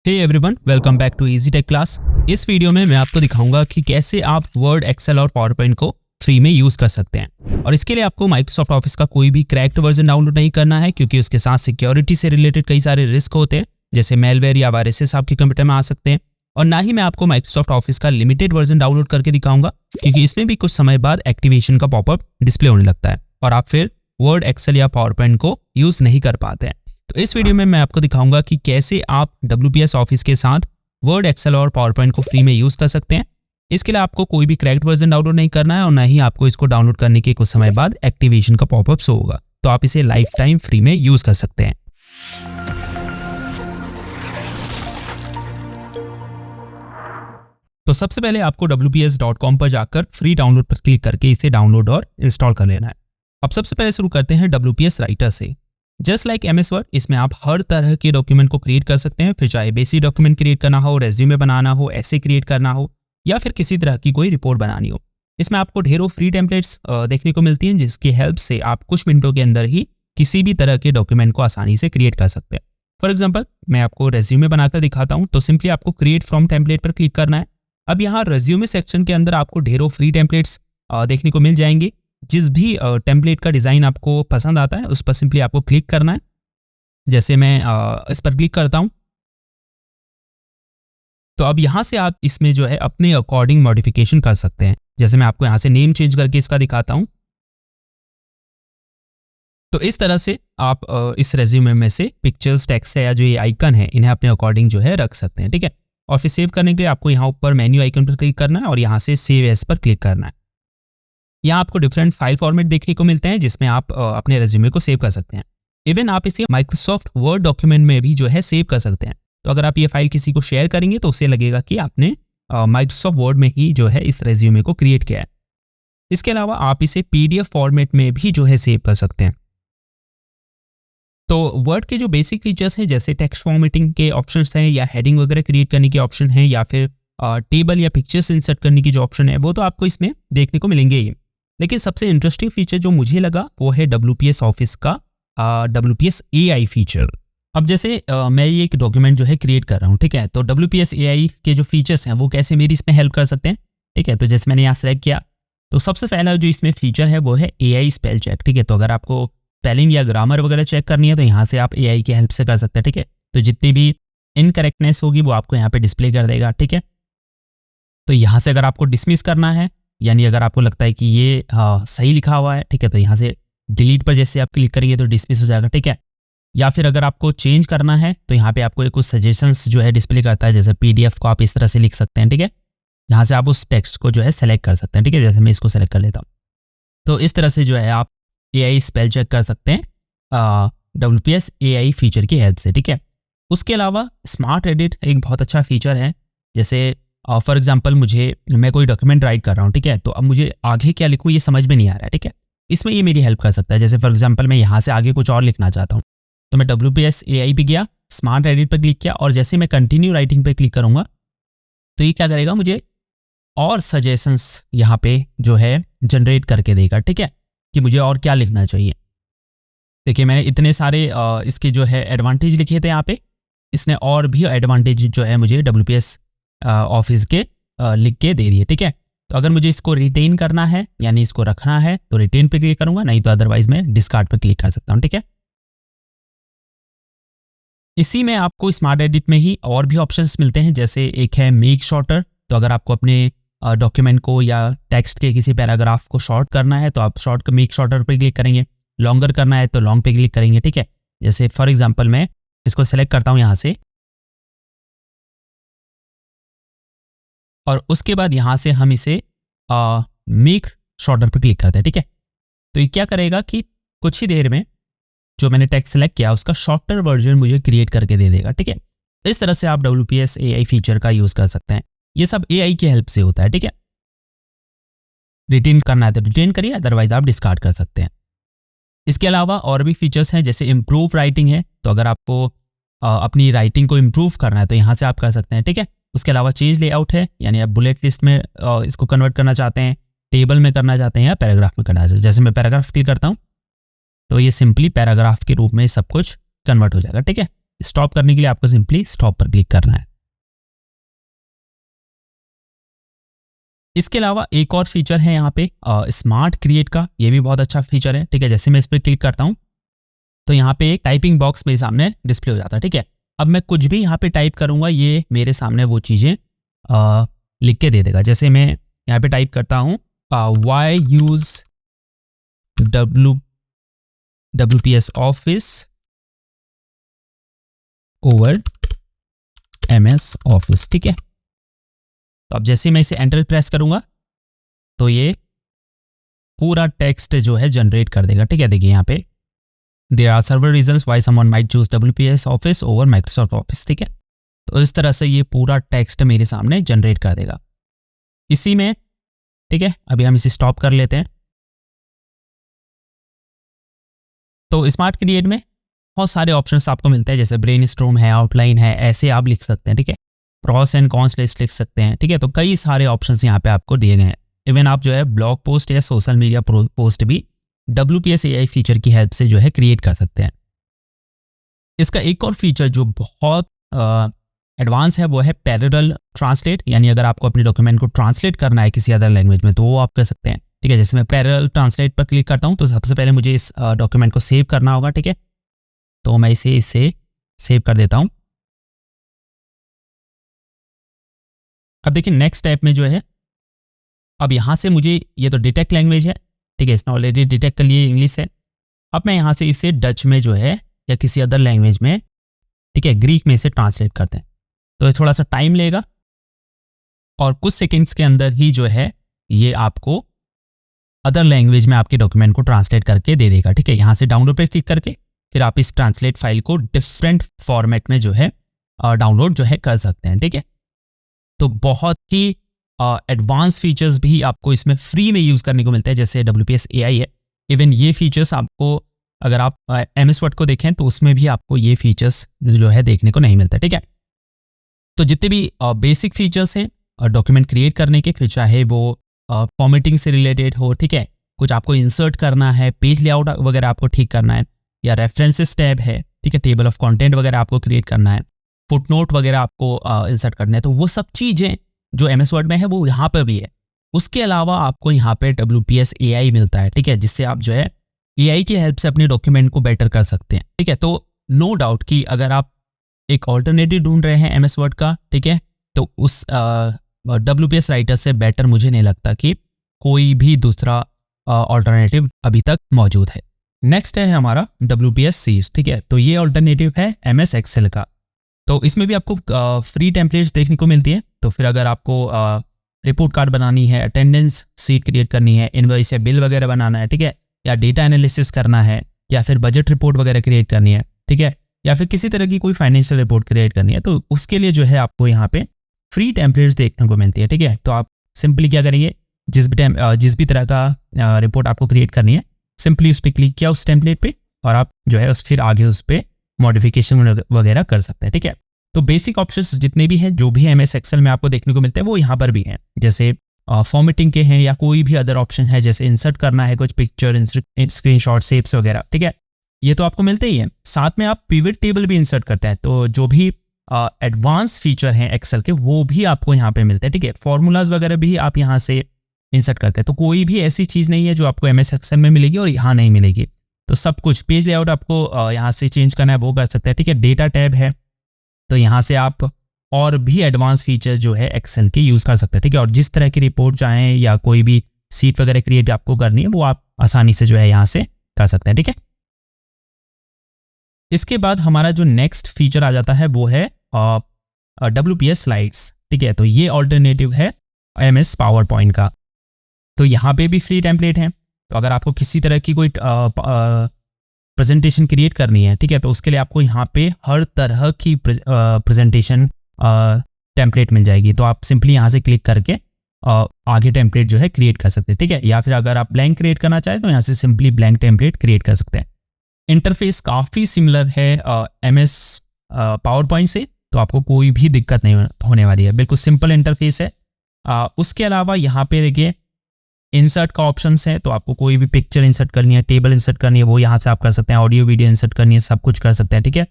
Hey everyone, welcome back to easy tech class. इस video में मैं आपको दिखाऊंगा कि कैसे आप वर्ड, एक्सेल और पावर पॉइंट को फ्री में यूज कर सकते हैं। और इसके लिए आपको माइक्रोसॉफ्ट ऑफिस का कोई भी क्रैक्ड वर्जन डाउनलोड नहीं करना है, क्योंकि उसके साथ सिक्योरिटी से रिलेटेड कई सारे रिस्क होते हैं, जैसे मेलवेयर या वायरसेस आपके कंप्यूटर में आ सकते हैं। और ना ही मैं आपको माइक्रोसॉफ्ट ऑफिस का लिमिटेड वर्जन डाउनलोड करके दिखाऊंगा, क्योंकि इसमें भी कुछ समय बाद एक्टिवेशन का पॉपअप डिस्प्ले होने लगता है और आप फिर वर्ड, एक्सेल या पावर पॉइंट को यूज नहीं कर पाते हैं। तो इस वीडियो में मैं आपको दिखाऊंगा कि कैसे आप WPS ऑफिस के साथ वर्ड, एक्सेल और पावर पॉइंट को फ्री में यूज कर सकते हैं। इसके लिए आपको कोई भी क्रैक्ड वर्जन डाउनलोड नहीं करना है और ना ही आपको इसको डाउनलोड करने के कुछ समय बाद एक्टिवेशन का पॉपअप शो होगा। तो आप इसे लाइफ टाइम फ्री में यूज कर सकते हैं। तो सबसे पहले आपको wps.com पर जाकर फ्री डाउनलोड पर क्लिक करके इसे डाउनलोड और इंस्टॉल कर लेना है। अब सबसे पहले शुरू करते हैं WPS राइटर से। जस्ट लाइक MS वर्ड, इसमें आप हर तरह के डॉक्यूमेंट को क्रिएट कर सकते हैं, फिर चाहे बेसिक डॉक्यूमेंट क्रिएट करना हो, रेज्यूमे बनाना हो, ऐसे क्रिएट करना हो या फिर किसी तरह की कोई रिपोर्ट बनानी हो। इसमें आपको ढेरों फ्री टेम्पलेट्स देखने को मिलती हैं, जिसकी हेल्प से आप कुछ मिनटों के अंदर ही किसी भी तरह के डॉक्यूमेंट को आसानी से क्रिएट कर सकते हैं। फॉर एग्जाम्पल, मैं आपको रेज्यूमे बनाकर दिखाता हूँ। तो सिंपली आपको क्रिएट फ्रॉम टेम्पलेट पर क्लिक करना है। अब यहाँ रेज्यूमे सेक्शन के अंदर आपको ढेरों फ्री टेम्पलेट्स देखने को मिल जाएंगे। जिस भी टेम्पलेट का डिज़ाइन आपको पसंद आता है उस पर सिंपली आपको क्लिक करना है। जैसे मैं इस पर क्लिक करता हूं, तो अब यहां से आप इसमें जो है अपने अकॉर्डिंग मॉडिफिकेशन कर सकते हैं। जैसे मैं आपको यहां से नेम चेंज करके इसका दिखाता हूं। तो इस तरह से आप इस रेज्यूमे में से पिक्चर्स, टेक्स्ट है या जो ये आइकन है, इन्हें अपने अकॉर्डिंग जो है रख सकते हैं। ठीक है। और फिर सेव करने के लिए आपको यहाँ ऊपर मेन्यू आइकन पर क्लिक करना है और यहाँ से सेव एज पर क्लिक करना है। यहाँ आपको डिफरेंट फाइल फॉर्मेट देखने को मिलते हैं, जिसमें आप अपने रेज्यूमे को सेव कर सकते हैं। इवन आप इसे माइक्रोसॉफ्ट वर्ड डॉक्यूमेंट में भी जो है सेव कर सकते हैं। तो अगर आप ये फाइल किसी को शेयर करेंगे तो उसे लगेगा कि आपने माइक्रोसॉफ्ट वर्ड में ही जो है इस रेज्यूमे को क्रिएट किया है। इसके अलावा आप इसे PDF फॉर्मेट में भी जो है सेव कर सकते हैं। तो वर्ड के जो बेसिक फीचर्स हैं, जैसे टेक्स्ट फॉर्मेटिंग के ऑप्शंस हैं या हेडिंग वगैरह क्रिएट करने के ऑप्शन हैं या फिर टेबल या पिक्चर्स इंसर्ट करने की जो ऑप्शन है, वो तो आपको इसमें देखने को मिलेंगे ही। लेकिन सबसे इंटरेस्टिंग फीचर जो मुझे लगा वो है WPS ऑफिस का WPS AI फीचर। अब जैसे मैं ये एक डॉक्यूमेंट जो है क्रिएट कर रहा हूँ, ठीक है। तो WPS AI के जो फीचर्स हैं वो कैसे मेरी इसमें हेल्प कर सकते हैं, ठीक है। तो जैसे मैंने यहाँ सेलेक्ट किया, तो सबसे पहला जो इसमें फीचर है वो है AI स्पेल चेक, ठीक है। तो अगर आपको स्पेलिंग या ग्रामर वगैरह चेक करनी है तो यहाँ से आप AI की हेल्प से कर सकते हैं, ठीक है। तो जितनी भी इनकरेक्टनेस होगी वो आपको यहाँ पे डिस्प्ले कर देगा, ठीक है। तो यहाँ से अगर आपको डिसमिस करना है, यानी अगर आपको लगता है कि ये सही लिखा हुआ है, ठीक है, तो यहाँ से डिलीट पर जैसे आप क्लिक करेंगे तो डिसमिस हो जाएगा, ठीक है। या फिर अगर आपको चेंज करना है तो यहाँ पे आपको कुछ सजेशंस जो है डिस्प्ले करता है, जैसे PDF को आप इस तरह से लिख सकते हैं, ठीक है। यहाँ से आप उस टेक्स्ट को जो है सेलेक्ट कर सकते हैं, ठीक है। जैसे मैं इसको सेलेक्ट कर लेता हूँ, तो इस तरह से जो है आप AI स्पेल चेक कर सकते हैं WPS AI फीचर की हेल्प से, ठीक है। उसके अलावा स्मार्ट एडिट एक बहुत अच्छा फीचर है। जैसे फॉर एग्जाम्पल, मैं कोई डॉक्यूमेंट राइट कर रहा हूँ, ठीक है। तो अब मुझे आगे क्या लिखूँ ये समझ में नहीं आ रहा है, ठीक है। इसमें ये मेरी हेल्प कर सकता है। जैसे फॉर एग्जांपल मैं यहाँ से आगे कुछ और लिखना चाहता हूँ, तो मैं WPS AI पे गया, स्मार्ट एडिट पर क्लिक किया और जैसे मैं कंटिन्यू राइटिंग पे क्लिक करूँगा तो ये क्या करेगा, मुझे और सजेशंस यहाँ पे जो है जनरेट करके देगा, ठीक है, कि मुझे और क्या लिखना चाहिए। देखिए, मैंने इतने सारे इसके जो है एडवांटेज लिखे थे यहाँ पे, इसने और भी एडवांटेज जो है मुझे WPS ऑफिस के लिख के दे दिए, ठीक है। तो अगर मुझे इसको रिटेन करना है, यानी इसको रखना है, तो रिटेन पे क्लिक करूंगा, नहीं तो अदरवाइज मैं डिस्कार्ड पे क्लिक कर सकता हूं, ठीक है। इसी में आपको स्मार्ट एडिट में ही और भी ऑप्शंस मिलते हैं। जैसे एक है मेक शॉर्टर। तो अगर आपको अपने डॉक्यूमेंट को या टेक्स्ट के किसी पैराग्राफ को शॉर्ट करना है तो आप मेक शॉर्टर पे क्लिक करेंगे। लॉन्गर करना है तो लॉन्ग पे क्लिक करेंगे, ठीक है। जैसे फॉर एग्जाम्पल मैं इसको सेलेक्ट करता हूँ यहाँ से, और उसके बाद यहाँ से हम इसे मेक शॉर्टर पर क्लिक करते हैं, ठीक है। तो ये क्या करेगा कि कुछ ही देर में जो मैंने टेक्स्ट सेलेक्ट किया उसका शॉर्टर वर्जन मुझे क्रिएट करके दे देगा, ठीक है। इस तरह से आप WPS AI फीचर का यूज कर सकते हैं। ये सब AI की हेल्प से होता है, ठीक है। रिटेन करना है तो रिटेन करिए, अदरवाइज आप डिस्कार्ड कर सकते हैं। इसके अलावा और भी फीचर्स हैं, जैसे इम्प्रूव राइटिंग है। तो अगर आपको अपनी राइटिंग को इम्प्रूव करना है तो यहाँ से आप कर सकते हैं, ठीक है। उसके अलावा चेंज लेआउट है, यानी आप बुलेट लिस्ट में इसको कन्वर्ट करना चाहते हैं, टेबल में करना चाहते हैं या पैराग्राफ में करना चाहते हैं। जैसे मैं पैराग्राफ क्लिक करता हूँ तो ये सिंपली पैराग्राफ के रूप में सब कुछ कन्वर्ट हो जाएगा, ठीक है। स्टॉप करने के लिए आपको सिंपली स्टॉप पर क्लिक करना है। इसके अलावा एक और फीचर है यहाँ पे स्मार्ट क्रिएट का, ये भी बहुत अच्छा फीचर है। ठीक है, जैसे मैं इस पर क्लिक करता हूँ तो यहाँ पे एक टाइपिंग बॉक्स मेरे सामने डिस्प्ले हो जाता है। ठीक है, अब मैं कुछ भी यहाँ पे टाइप करूँगा, ये मेरे सामने वो चीज़ें लिख के दे देगा। जैसे मैं यहाँ पे टाइप करता हूँ why use WPS office over MS office. ठीक है, तो अब जैसे मैं इसे एंटर प्रेस करूंगा तो ये पूरा टेक्स्ट जो है जनरेट कर देगा। ठीक है, देखिए यहाँ पे there are several reasons why someone might choose WPS office over Microsoft office. ठीक है, तो इस तरह से ये पूरा टेक्स्ट मेरे सामने जनरेट कर देगा इसी में। ठीक है, अभी हम इसे स्टॉप कर लेते हैं। तो स्मार्ट क्रिएट में बहुत सारे ऑप्शंस आपको मिलते हैं, जैसे ब्रेनस्टॉर्म है, आउटलाइन है, ऐसे आप लिख सकते हैं। ठीक है, प्रॉस एंड कॉन्स लिस्ट लिख सकते हैं। ठीक है, तो कई सारे ऑप्शंस यहाँ पे आपको दिए गए हैं। इवन आप जो है ब्लॉग पोस्ट या सोशल मीडिया पोस्ट भी WPS AI फीचर की हेल्प से जो है क्रिएट कर सकते हैं। इसका एक और फीचर जो बहुत एडवांस है वो है पैरेलल ट्रांसलेट, यानी अगर आपको अपने डॉक्यूमेंट को ट्रांसलेट करना है किसी अदर लैंग्वेज में तो वो आप कर सकते हैं। ठीक है, जैसे मैं पैरेलल ट्रांसलेट पर क्लिक करता हूँ तो सबसे पहले मुझे इस डॉक्यूमेंट को सेव करना होगा। ठीक है, तो मैं इसे सेव कर देता हूँ। अब देखिए नेक्स्ट स्टेप में जो है, अब यहाँ से मुझे, ये तो डिटेक्ट लैंग्वेज है। ठीक है, इसने ऑलरेडी डिटेक्ट कर लिए इंग्लिश है। अब मैं यहाँ से इसे डच में जो है या किसी अदर लैंग्वेज में, ठीक है, ग्रीक में इसे ट्रांसलेट करते हैं। तो ये थोड़ा सा टाइम लेगा और कुछ सेकंड्स के अंदर ही जो है ये आपको अदर लैंग्वेज में आपके डॉक्यूमेंट को ट्रांसलेट करके दे देगा। ठीक है, यहाँ से डाउनलोड पे क्लिक करके फिर आप इस ट्रांसलेट फाइल को डिफरेंट फॉर्मेट में जो है डाउनलोड जो है कर सकते हैं। ठीक है, तो बहुत ही एडवांस फीचर्स भी आपको इसमें फ्री में यूज़ करने को मिलते हैं, जैसे WPS AI है। इवन ये फीचर्स आपको, अगर आप MS Word को देखें तो उसमें भी आपको ये फीचर्स जो है देखने को नहीं मिलता। ठीक है, तो जितने भी बेसिक फीचर्स हैं डॉक्यूमेंट क्रिएट करने के, फिर चाहे वो फॉर्मेटिंग से रिलेटेड हो, ठीक है, कुछ आपको इंसर्ट करना है, पेज लेआउट वगैरह आपको ठीक करना है, या रेफरेंसेस टैब है, ठीक है, टेबल ऑफ कंटेंट वगैरह आपको क्रिएट करना है, फुटनोट वगैरह आपको इंसर्ट करना है, तो वो सब चीज़ें जो MS Word में है वो यहाँ पर भी है। उसके अलावा आपको यहाँ पे WPS AI मिलता है। ठीक है, जिससे आप जो है AI की हेल्प से अपने डॉक्यूमेंट को बेटर कर सकते हैं। ठीक है, तो नो डाउट कि अगर आप एक ऑल्टरनेटिव ढूंढ रहे हैं MS Word का, ठीक है, तो उस WPS राइटर से बेटर मुझे नहीं लगता कि कोई भी दूसरा ऑल्टरनेटिव अभी तक मौजूद है। नेक्स्ट है हमारा WPS Sheets। ठीक है, तो ये ऑल्टरनेटिव है MS Excel का। तो इसमें भी आपको फ्री टेम्पलेट्स देखने को मिलती है। तो फिर अगर आपको रिपोर्ट कार्ड बनानी है, अटेंडेंस सीट क्रिएट करनी है, इनवॉइस या बिल वगैरह बनाना है, ठीक है, या डेटा एनालिसिस करना है, या फिर बजट रिपोर्ट वगैरह क्रिएट करनी है, ठीक है, या फिर किसी तरह की कोई फाइनेंशियल रिपोर्ट क्रिएट करनी है, तो उसके लिए जो है आपको यहाँ पे फ्री टेम्पलेट्स देखने को मिलती है। ठीक है, तो आप सिंपली क्या करेंगे, जिस भी तरह का रिपोर्ट आपको क्रिएट करनी है, सिंपली उस पर क्लिक किया उस टेम्पलेट पे और आप जो है फिर आगे उस पर मॉडिफिकेशन वगैरह कर सकते हैं। ठीक है, तो बेसिक ऑप्शंस जितने भी हैं जो भी MS Excel में आपको देखने को मिलते हैं वो यहाँ पर भी हैं, जैसे फॉर्मेटिंग के हैं या कोई भी अदर ऑप्शन है, जैसे इंसर्ट करना है कुछ पिक्चर, स्क्रीनशॉट, शेप्स वगैरह। ठीक है, ये तो आपको मिलते ही हैं। साथ में आप पिवट टेबल भी इंसर्ट करते हैं, तो जो भी एडवांस फीचर हैं एक्सेल के वो भी आपको यहाँ पे मिलते हैं। ठीक है, फॉर्मूलाज वगैरह भी आप यहाँ से इंसर्ट करते हैं, तो कोई भी ऐसी चीज़ नहीं है जो आपको MS Excel में मिलेगी और यहाँ नहीं मिलेगी। तो सब कुछ, पेज लेआउट आपको यहाँ से चेंज करना है वो कर सकते हैं। ठीक है, डेटा टैब है तो यहाँ से आप और भी एडवांस फीचर जो है एक्सेल के यूज़ कर सकते हैं। ठीक है, और जिस तरह की रिपोर्ट चाहें या कोई भी सीट वगैरह क्रिएट आपको करनी है वो आप आसानी से जो है यहाँ से कर सकते हैं। ठीक है, इसके बाद हमारा जो नेक्स्ट फीचर आ जाता है वो है WPS स्लाइड्स। ठीक है, तो ये ऑल्टरनेटिव है MS PowerPoint का। तो यहाँ पे भी फ्री टेम्पलेट है, तो अगर आपको किसी तरह की कोई प्रेजेंटेशन क्रिएट करनी है, ठीक है, तो उसके लिए आपको यहाँ पे हर तरह की प्रेजेंटेशन टेम्पलेट मिल जाएगी। तो आप सिंपली यहाँ से क्लिक करके आगे टेम्पलेट जो है क्रिएट कर सकते हैं। ठीक है, या फिर अगर आप ब्लैंक क्रिएट करना चाहें तो यहाँ से सिंपली ब्लैंक टेम्पलेट क्रिएट कर सकते हैं। इंटरफेस काफ़ी सिमिलर है MS PowerPoint से, तो आपको कोई भी दिक्कत नहीं होने वाली है, बिल्कुल सिंपल इंटरफेस है। उसके अलावा यहाँ पे देखिए इंसर्ट का ऑप्शंस है, तो आपको कोई भी पिक्चर इंसर्ट करनी है, टेबल इंसर्ट करनी है वो यहाँ से आप कर सकते हैं, ऑडियो वीडियो इंसर्ट करनी है, सब कुछ कर सकते हैं। ठीक है,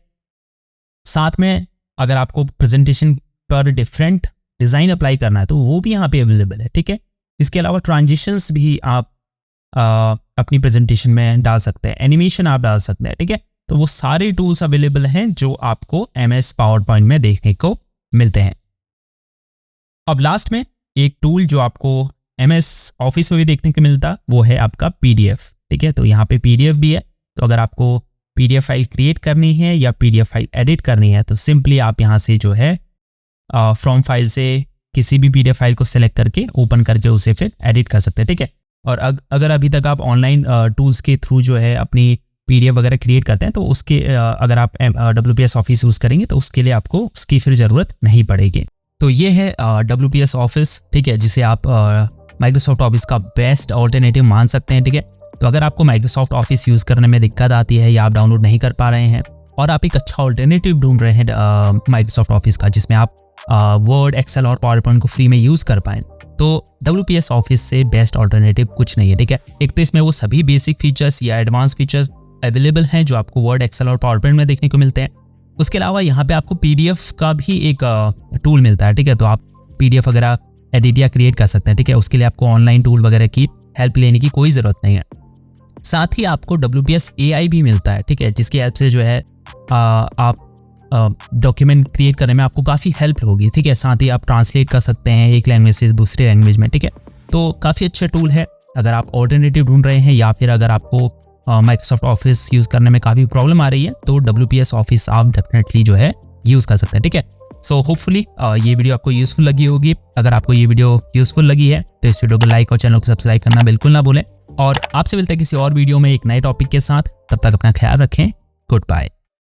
साथ में अगर आपको प्रेजेंटेशन पर डिफरेंट डिज़ाइन अप्लाई करना है तो वो भी यहाँ पे अवेलेबल है, ठीक है। इसके अलावा ट्रांजिशंस भी आप अपनी प्रेजेंटेशन में डाल सकते हैं, एनिमेशन आप डाल सकते हैं, ठीक है। तो वो सारे टूल्स अवेलेबल हैं जो आपको MS पावर पॉइंट में देखने को मिलते हैं। अब लास्ट में एक टूल जो आपको MS ऑफिस में भी देखने को मिलता वो है आपका PDF, ठीक है। तो यहाँ पे PDF भी है। तो अगर आपको PDF फाइल क्रिएट करनी है या PDF फाइल एडिट करनी है तो सिंपली आप यहाँ से जो है फ्रॉम फाइल से किसी भी PDF फाइल को सिलेक्ट करके ओपन करके उसे फिर एडिट कर सकते हैं, ठीक है। और अगर अभी तक आप ऑनलाइन टूल्स के थ्रू जो है अपनी PDF वगैरह क्रिएट करते हैं तो उसके अगर आप WPS ऑफिस यूज़ करेंगे तो उसके लिए आपको उसकी फिर ज़रूरत नहीं पड़ेगी। तो ये है WPS ऑफिस, ठीक है, जिसे आप माइक्रोसॉफ्ट ऑफिस का बेस्ट ऑल्टरनेटिव मान सकते हैं, ठीक है। तो अगर आपको माइक्रोसॉफ्ट ऑफिस यूज़ करने में दिक्कत आती है या आप डाउनलोड नहीं कर पा रहे हैं और आप एक अच्छा ऑल्टरनेटिव ढूंढ रहे हैं माइक्रोसॉफ्ट ऑफिस का जिसमें आप वर्ड, एक्सेल और पावर पॉइंट को फ्री में यूज़ कर पाएँ, तो WPS ऑफिस से बेस्ट ऑल्टरनेटिव कुछ नहीं है, ठीक है। एक तो इसमें वो सभी बेसिक फीचर्स या एडवांस फीचर अवेलेबल हैं जो आपको वर्ड, एक्सेल और पावर पॉइंट में देखने को मिलते हैं। उसके अलावा यहाँ पे आपको PDF का भी एक टूल मिलता है, ठीक है। तो आप PDF वगैरह एडिट या क्रिएट कर सकते हैं, ठीक है। उसके लिए आपको ऑनलाइन टूल वगैरह की हेल्प लेने की कोई ज़रूरत नहीं है। साथ ही आपको WPS AI भी मिलता है, ठीक है, जिसकी हेल्प से जो है आप डॉक्यूमेंट क्रिएट करने में आपको काफ़ी हेल्प होगी, ठीक है। साथ ही आप ट्रांसलेट कर सकते हैं एक लैंग्वेज से दूसरे लैंग्वेज में, ठीक है। तो काफ़ी अच्छा टूल है अगर आप ऑल्टरनेटिव ढूंढ रहे हैं या फिर अगर आपको माइक्रोसॉफ्ट ऑफिस यूज़ करने में काफ़ी प्रॉब्लम आ रही है तो WPS ऑफिस आप डेफिनेटली जो है यूज़ कर सकते हैं, ठीक है। सो होपफुली ये वीडियो आपको यूज़फुल लगी होगी। अगर आपको ये वीडियो यूज़फुल लगी है तो इस वीडियो को लाइक और चैनल को सब्सक्राइब करना बिल्कुल ना भूलें। और आपसे मिलते हैं किसी और वीडियो में एक नए टॉपिक के साथ। तब तक अपना ख्याल रखें। Good bye.